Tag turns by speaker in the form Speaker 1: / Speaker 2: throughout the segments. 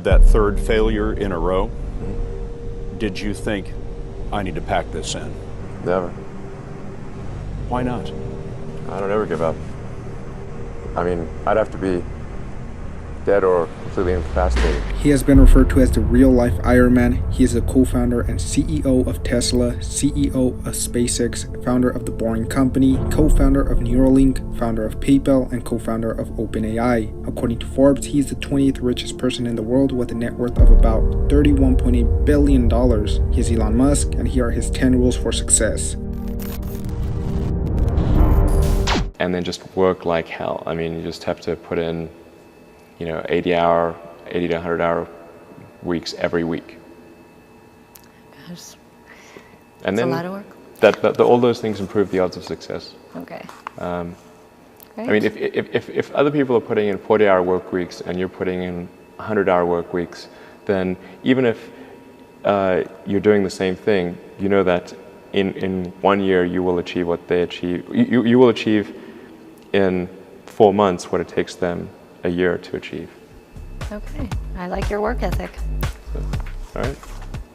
Speaker 1: That third failure in a row, did you think, I need to pack this in?
Speaker 2: Never.
Speaker 1: Why not?
Speaker 2: I don't ever give up. I mean, I'd have to be dead or completely incapacitated.
Speaker 3: He has been referred to as the real-life Iron Man. He is the co-founder and CEO of Tesla, CEO of SpaceX, founder of The Boring Company, co-founder of Neuralink, founder of PayPal, and co-founder of OpenAI. According to Forbes, he is the 20th richest person in the world with a net worth of about $31.8 billion. He is Elon Musk, and here are his 10 rules for success.
Speaker 2: And then just work like hell. I mean, you just have to put in 80 to 100 hour weeks every week.
Speaker 4: Gosh,
Speaker 2: And
Speaker 4: that's
Speaker 2: then
Speaker 4: a lot of work.
Speaker 2: all those things improve the odds of success.
Speaker 4: Okay.
Speaker 2: I mean, if other people are putting in 40-hour work weeks and you're putting in 100-hour work weeks, then even if you're doing the same thing, you know that in 1 year you will achieve what they achieve. You will achieve in 4 months what it takes them a year to achieve.
Speaker 4: Okay, I like your work ethic.
Speaker 2: So, all right.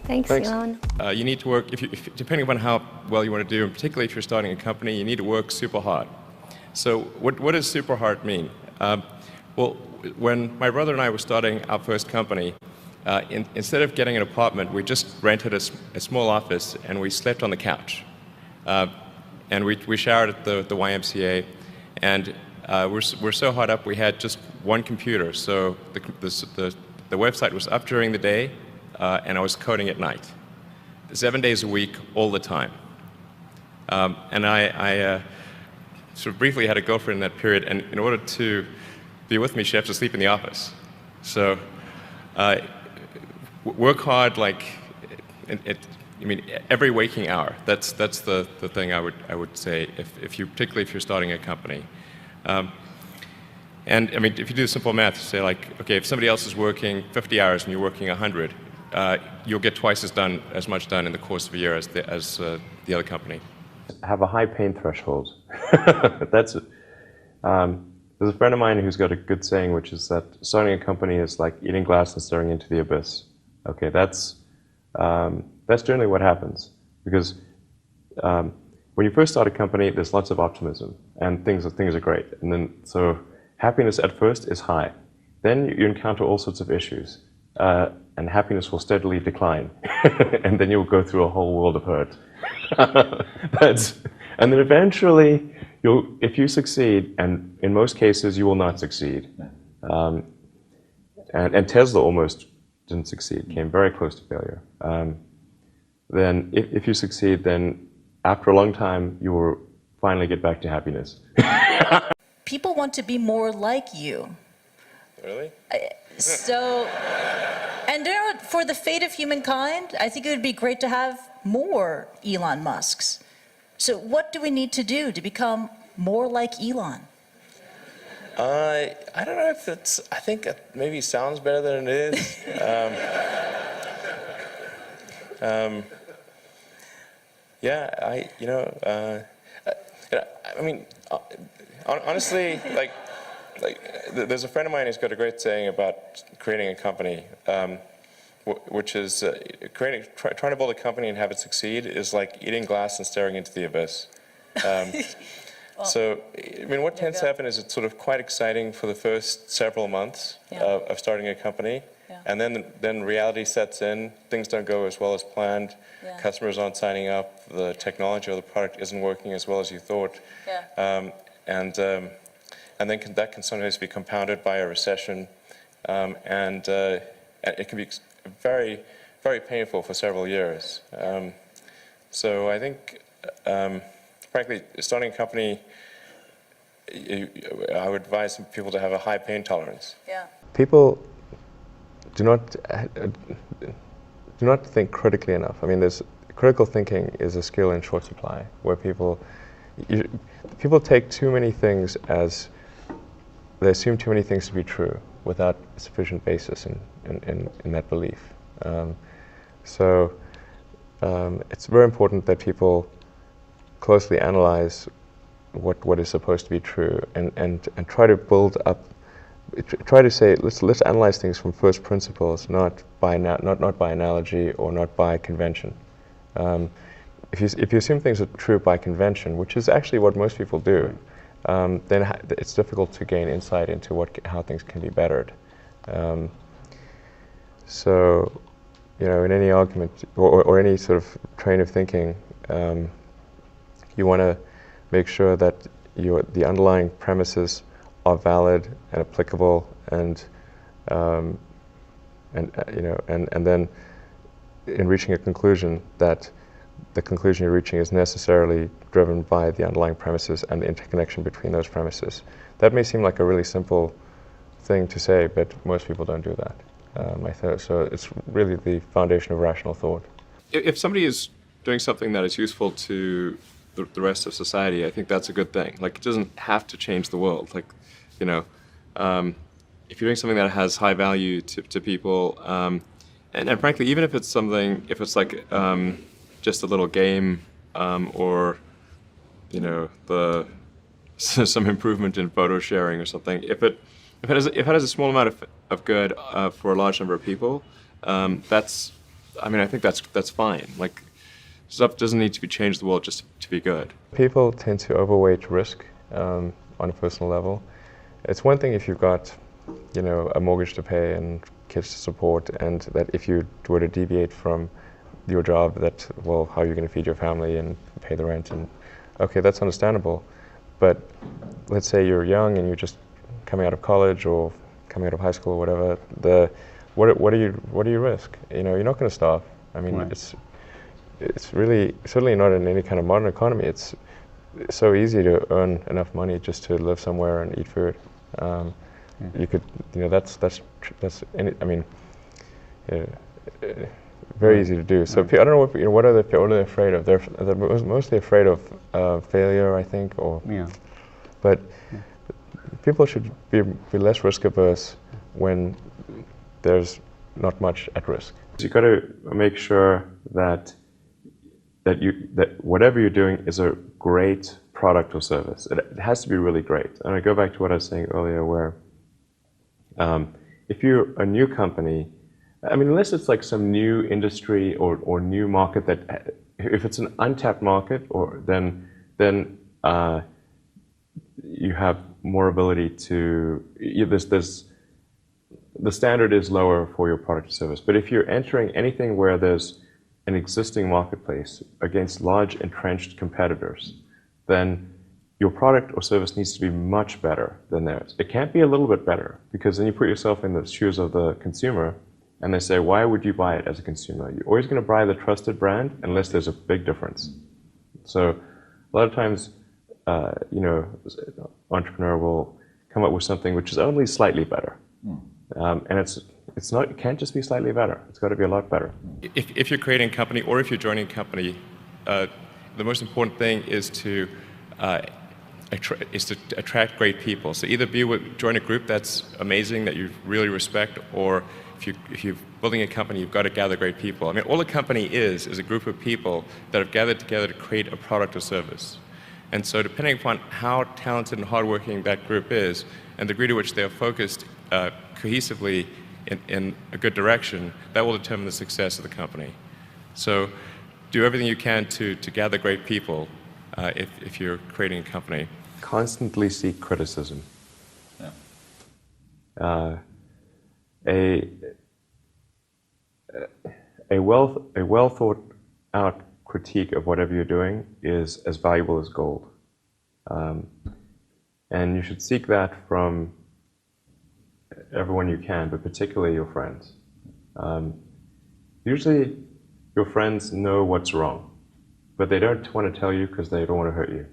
Speaker 4: Thanks. Elon.
Speaker 5: You need to work, depending upon how well you want to do, and particularly if you're starting a company, you need to work super hard. So what does super hard mean? Well, when my brother and I were starting our first company, instead of getting an apartment, we just rented a small office and we slept on the couch. And we showered at the YMCA, and we're so hot up we had just one computer. So the website was up during the day, and I was coding at night, 7 days a week, all the time. And I sort of briefly had a girlfriend in that period, and in order to be with me, she had to sleep in the office. So work hard, like I mean, every waking hour. That's the thing I would say, particularly if you're starting a company. And I mean, if you do simple math, say like, okay, if somebody else is working 50 hours and you're working 100, you'll get twice as much done in the course of a year as the other company.
Speaker 2: Have a high pain threshold. There's a friend of mine who's got a good saying, which is that starting a company is like eating glass and staring into the abyss. Okay, that's generally what happens, because when you first start a company, there's lots of optimism and things are great, and then so happiness at first is high. Then you encounter all sorts of issues, and happiness will steadily decline, and then you'll go through a whole world of hurt. And then eventually, if you succeed, and in most cases you will not succeed, and Tesla almost didn't succeed, came very close to failure. Then if you succeed, then after a long time, you will finally get back to happiness.
Speaker 6: People want to be more like you.
Speaker 2: Really?
Speaker 6: And for the fate of humankind, I think it would be great to have more Elon Musks. So what do we need to do to become more like Elon?
Speaker 7: I don't know if I think it maybe sounds better than it is. Yeah, I mean, honestly, like there's a friend of mine who's got a great saying about creating a company, which is trying to build a company and have it succeed is like eating glass and staring into the abyss. So, I mean, what tends to happen is it's sort of quite exciting for the first several months of starting a company. Yeah. And then reality sets in, things don't go as well as planned, customers aren't signing up, the technology or the product isn't working as well as you thought. Yeah. And then that can sometimes be compounded by a recession, and it can be very, very painful for several years. So I think, frankly, starting a company, I would advise people to have a high pain tolerance.
Speaker 6: Yeah.
Speaker 2: People do not think critically enough. I mean, critical thinking is a skill in short supply, where people take too many things they assume too many things to be true without sufficient basis in that belief. So it's very important that people closely analyze what is supposed to be true and try to build up try to say, let's analyze things from first principles, not by analogy or not by convention. If you assume things are true by convention, which is actually what most people do, then it's difficult to gain insight into how things can be bettered. So, in any argument or any sort of train of thinking, you want to make sure that the underlying premises are valid and applicable, and then in reaching a conclusion, that the conclusion you're reaching is necessarily driven by the underlying premises and the interconnection between those premises. That may seem like a really simple thing to say, but most people don't do that. So it's really the foundation of rational thought.
Speaker 5: If somebody is doing something that is useful to the rest of society, I think that's a good thing. Like, it doesn't have to change the world. Like, if you're doing something that has high value to people, and frankly, even if it's like just a little game, or some improvement in photo sharing or something, if it has a small amount of good for a large number of people, I think that's fine. Like, stuff doesn't need to be changed the world just to be good.
Speaker 2: People tend to overweight risk on a personal level. It's one thing if you've got, a mortgage to pay and kids to support, and that if you were to deviate from your job, how are you going to feed your family and pay the rent? And okay, that's understandable. But let's say you're young and you're just coming out of college or coming out of high school or whatever. What do you risk? You're not going to starve. I mean, right. It's really certainly not in any kind of modern economy. It's so easy to earn enough money just to live somewhere and eat food. You could, very easy to do. So I don't know what are they afraid of? They're mostly afraid of failure, I think, but people should be less risk averse when there's not much at risk. You've got to make sure that whatever you're doing is a great product or service. It has to be really great. And I go back to what I was saying earlier, where if you're a new company, unless it's like some new industry or new market if it's an untapped market, then you have more ability to. The standard is lower for your product or service. But if you're entering anything where there's an existing marketplace against large entrenched competitors, then your product or service needs to be much better than theirs. It can't be a little bit better, because then you put yourself in the shoes of the consumer, and they say, why would you buy it as a consumer? You're always going to buy the trusted brand unless there's a big difference. So a lot of times, entrepreneur will come up with something which is only slightly better. And it can't just be slightly better. It's got to be a lot better.
Speaker 5: If you're creating a company or if you're joining a company, the most important thing is to attract great people. So either join a group that's amazing, that you really respect, or if you're building a company, you've got to gather great people. All a company is a group of people that have gathered together to create a product or service. And so depending upon how talented and hardworking that group is, and the degree to which they are focused cohesively in a good direction, that will determine the success of the company. So do everything you can to gather great people if you're creating a company.
Speaker 2: Constantly seek criticism.
Speaker 8: Yeah.
Speaker 2: A well thought out critique of whatever you're doing is as valuable as gold. And you should seek that from everyone you can, but particularly your friends. Usually your friends know what's wrong, but they don't want to tell you because they don't want to hurt you.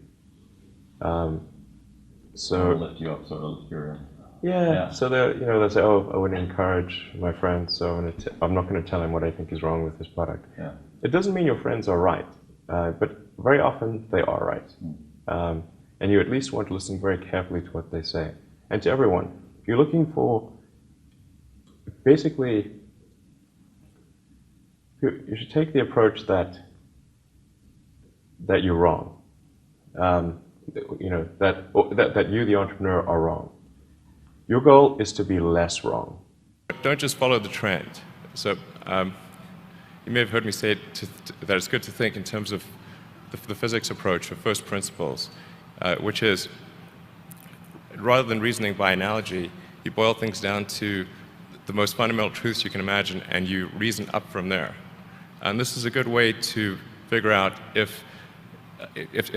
Speaker 8: So lift you up, sort of your.
Speaker 2: Yeah. So they'll say, "Oh, I wouldn't encourage my friend, so I'm not going to tell him what I think is wrong with his product."
Speaker 8: Yeah.
Speaker 2: It doesn't mean your friends are right, but very often they are right, and you at least want to listen very carefully to what they say, and to everyone. If you're looking for, basically, you should take the approach that you're wrong. That you, the entrepreneur, are wrong. Your goal is to be less wrong.
Speaker 5: Don't just follow the trend. So you may have heard me say that it's good to think in terms of the physics approach of first principles, which is, rather than reasoning by analogy, you boil things down to the most fundamental truths you can imagine, and you reason up from there. And this is a good way to figure out if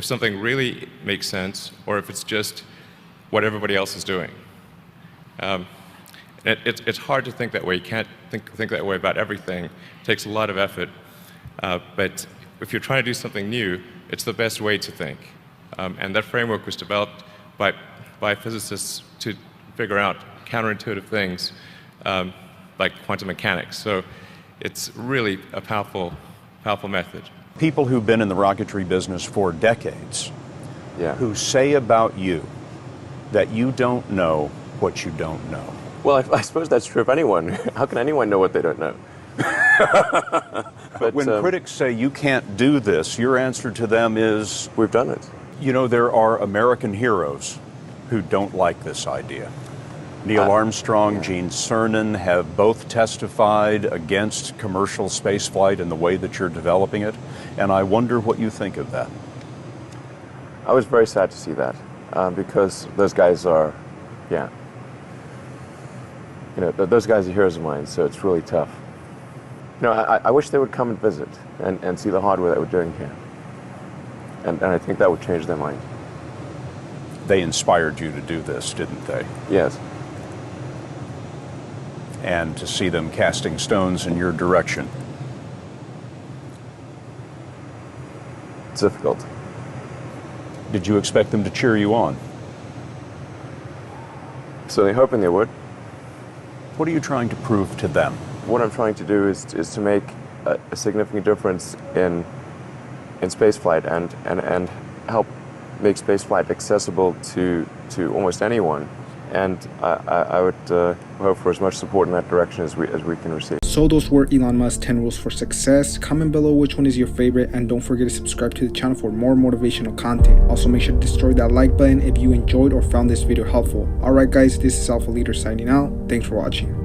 Speaker 5: something really makes sense, or if it's just what everybody else is doing. It's hard to think that way. You can't think that way about everything. It takes a lot of effort. But if you're trying to do something new, it's the best way to think. And that framework was developed by physicists to figure out counterintuitive things like quantum mechanics. So it's really a powerful method.
Speaker 1: People who've been in the rocketry business for decades,
Speaker 2: Yeah.
Speaker 1: who say about you that you don't know what you don't know.
Speaker 2: Well, I suppose that's true of anyone. How can anyone know what they don't know? But
Speaker 1: When critics say you can't do this, your answer to them is,
Speaker 2: we've done it.
Speaker 1: you know, there are American heroes who don't like this idea. Neil Armstrong, Gene Cernan have both testified against commercial spaceflight and the way that you're developing it, and I wonder what you think of that.
Speaker 2: I was very sad to see that, because those guys are, yeah. You know, those guys are heroes of mine, so it's really tough. You know, I wish they would come and visit and see the hardware that we're doing here. And I think that would change their mind.
Speaker 1: They inspired you to do this, didn't they?
Speaker 2: Yes.
Speaker 1: And to see them casting stones in your direction.
Speaker 2: It's difficult.
Speaker 1: Did you expect them to cheer you on?
Speaker 2: So they're hoping they would.
Speaker 1: What are you trying to prove to them?
Speaker 2: What I'm trying to do is to make a significant difference in spaceflight and help make spaceflight accessible to almost anyone. And I would hope for as much support in that direction as we can receive.
Speaker 3: So those were Elon Musk's 10 rules for success. Comment below which one is your favorite, and don't forget to subscribe to the channel for more motivational content. Also make sure to destroy that like button if you enjoyed or found this video helpful. Alright guys, this is Alpha Leader signing out. Thanks for watching.